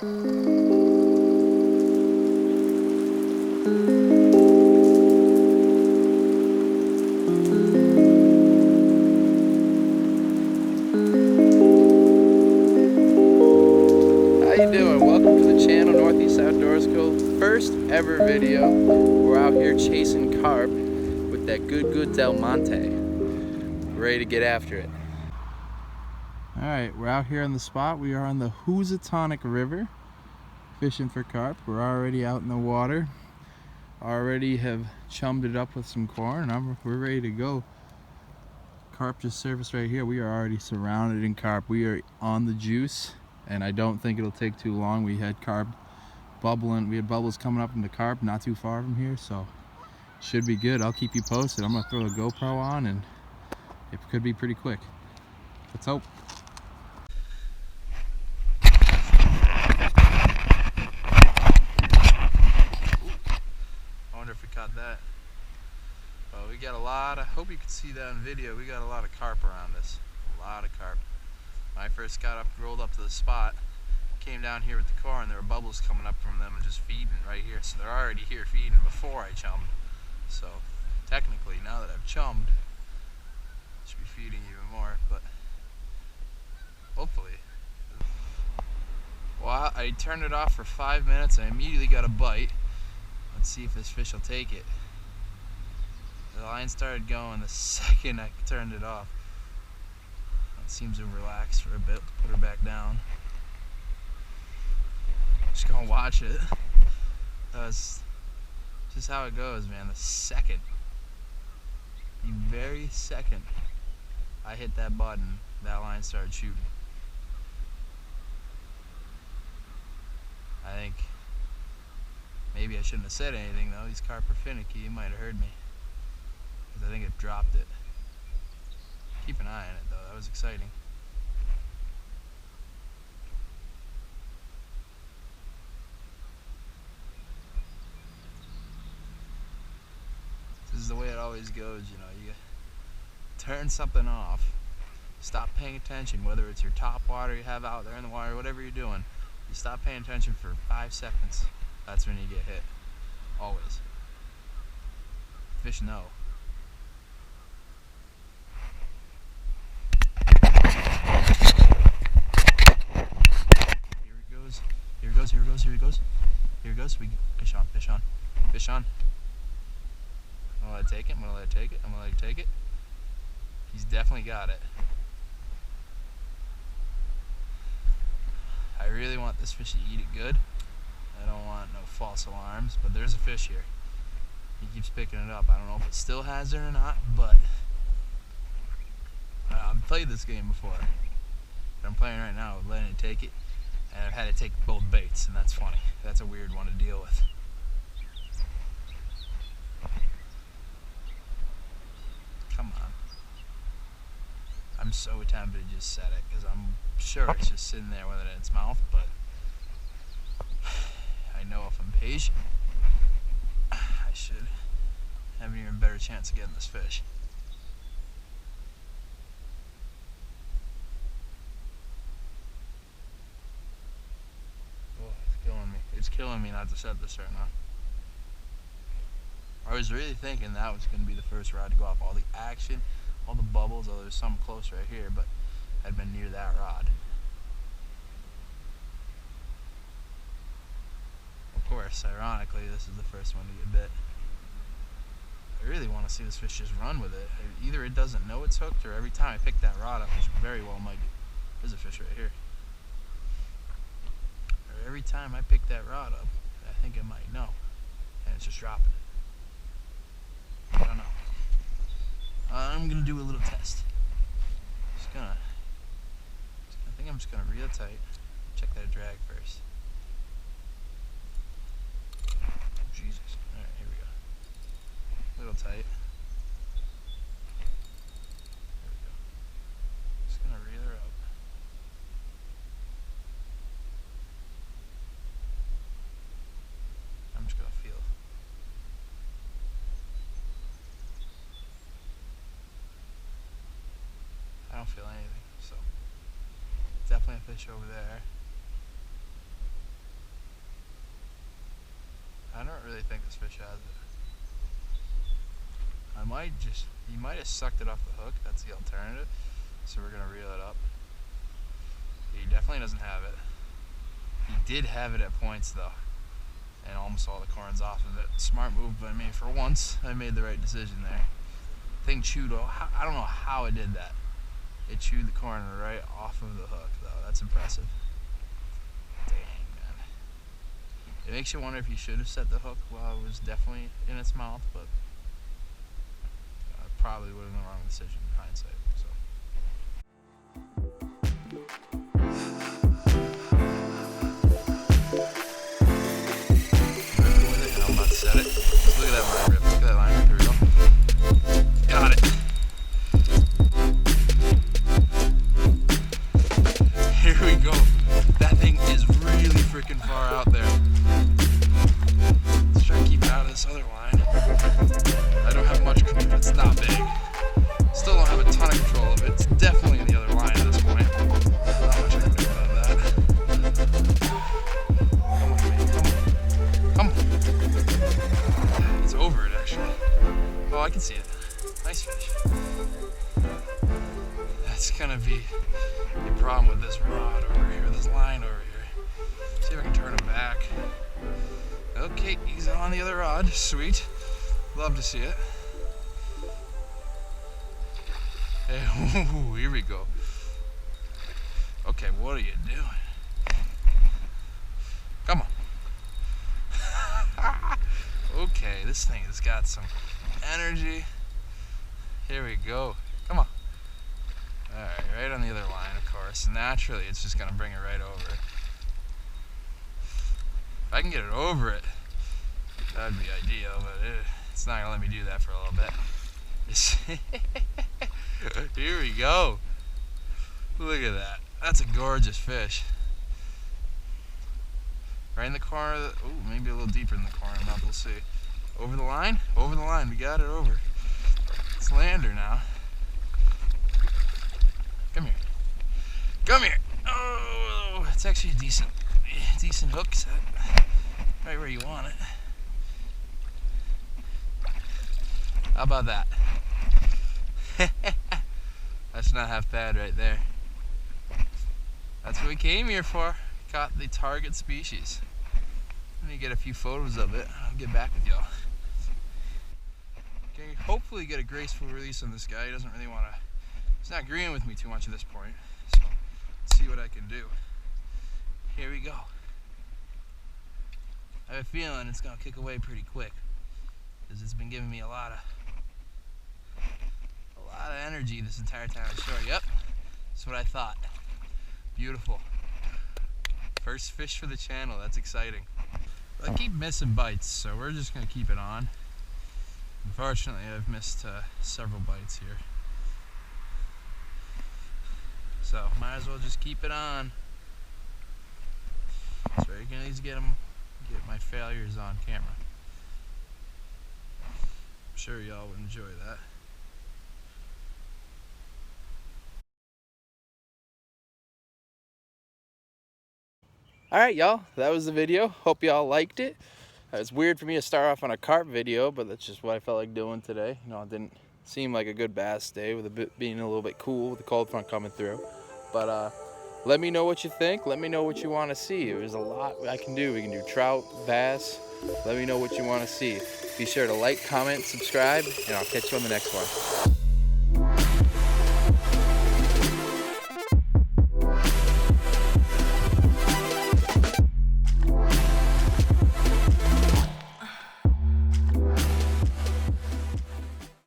First ever video. We're out here chasing carp with that good Del Monte. Ready to get after it. Alright, we're out here on the spot. We are on the Housatonic River fishing for carp. We're already out in the water. Already have chummed it up with some corn. We're ready to go. Carp just surfaced right here. We are already surrounded in carp. We are on the juice, and I don't think it'll take too long. We had carp bubbling. We had bubbles coming up in the carp not too far from here, so should be good. I'll keep you posted. I'm gonna throw the GoPro on, and it could be pretty quick. Let's hope. I wonder if we caught that. Well, we got a lot of, hope you can see that on video. We got a lot of carp around us. A lot of carp. When I first got up, rolled up to the spot, came down here with the car, and there were bubbles coming up from them and just feeding right here. So they're already here feeding before I chummed. So technically, now that I've chummed, I should be feeding even more, but hopefully. Well, I turned it off for 5 minutes and I immediately got a bite. Let's see if this fish will take it. The line started going the second I turned it off. It seems to relax for a bit, put her back down. Just gonna watch it. That's just how it goes, man. The very second I hit that button, that line started shooting. I think maybe I shouldn't have said anything though. These carp are finicky. You might have heard me, because I think it dropped it. Keep an eye on it though. That was exciting. This is the way it always goes, you know. You turn something off, stop paying attention, whether it's your top water you have out there in the water, whatever you're doing. You stop paying attention for 5 seconds. That's when you get hit. Always. Fish know. Here it goes. Here it goes. Here it goes. Here it goes. Here it goes. Fish on. Fish on. Fish on. I'm gonna let it take it. I'm gonna let it take it. I'm gonna let it take it. He's definitely got it. I really want this fish to eat it good. I don't want no false alarms, but there's a fish here. He keeps picking it up. I don't know if it still has it or not, but I've played this game before. But I'm playing right now with letting it take it, and I've had to take both baits, and that's funny. That's a weird one to deal with. Come on. I'm so tempted to just set it, because I'm sure it's just sitting there with it in its mouth, but I know if I'm patient, I should have an even better chance of getting this fish. Oh, it's killing me. It's killing me not to set this right now. I was really thinking that was going to be the first rod to go off. All the action, all the bubbles, although there's some close right here, but I'd been near that rod. Of course, ironically, this is the first one to get bit. I really want to see this fish just run with it. Either it doesn't know it's hooked, or every time I pick that rod up, which very well might be. There's a fish right here. Or every time I pick that rod up, I think it might know, and it's just dropping it. I don't know. I'm gonna do a little test. I think I'm just gonna reel tight. Check that drag first. Jesus. Alright, here we go. A little tight. There we go. Just gonna reel her up. I'm just gonna feel. I don't feel anything, so definitely a fish over there. I don't really think this fish has it. He might have sucked it off the hook. That's the alternative. So we're gonna reel it up. He definitely doesn't have it. He did have it at points though, and almost all the corns off of it. Smart move by me. For once, I made the right decision there. Thing chewed. I don't know how it did that. It chewed the corn right off of the hook though. That's impressive. Dang, man. It makes you wonder if you should have set the hook while it was definitely in its mouth, but probably would have been the wrong decision in hindsight. So. With it, and I'm about to set it. Just look at that line rip. Look at that line rip. Here we go. Got it. Here we go. That thing is really freaking far out there. Let's try to keep it out of this other line. I don't have much control. It's not big. Still don't have a ton of control of it. It's definitely in the other line at this point. Not much I can do about that. Come on, man. Come on. It's over it, actually. Oh, I can see it. Nice fish. That's gonna be the problem with this rod over here, this line over here. See if I can turn him back. Okay, he's on the other rod. Sweet. Love to see it. Hey, ooh, here we go. Okay, what are you doing? Come on. Okay, this thing has got some energy. Here we go. Come on. Alright, right on the other line, of course. Naturally, it's just gonna bring it right over. If I can get it over it, that'd be ideal, but it's not gonna let me do that for a little bit. Here we go. Look at that. That's a gorgeous fish. Right in the corner of the, ooh, maybe a little deeper in the corner, we'll see. Over the line? Over the line, we got it over. It's lander now. Come here. Come here. Oh, it's actually a decent hook set. Right where you want it. How about that? That's not half bad right there. That's what we came here for. Caught the target species. Let me get a few photos of it. I'll get back with y'all. Okay, hopefully get a graceful release on this guy. He doesn't really want to. He's not agreeing with me too much at this point. So let's see what I can do. Here we go. I have a feeling it's gonna kick away pretty quick because it's been giving me a lot of energy this entire time ashore. Yep, that's what I thought. Beautiful. First fish for the channel. That's exciting. I keep missing bites, so we're just gonna keep it on. Unfortunately, I've missed several bites here, so might as well just keep it on. So you can at least get my failures on camera. I'm sure y'all would enjoy that. Alright y'all, that was the video. Hope y'all liked it. It's weird for me to start off on a carp video, but that's just what I felt like doing today. You know, it didn't seem like a good bass day with it being a little bit cool with the cold front coming through. But let me know what you think. Let me know what you want to see. There's a lot I can do. We can do trout, bass. Let me know what you want to see. Be sure to like, comment, subscribe, and I'll catch you on the next one.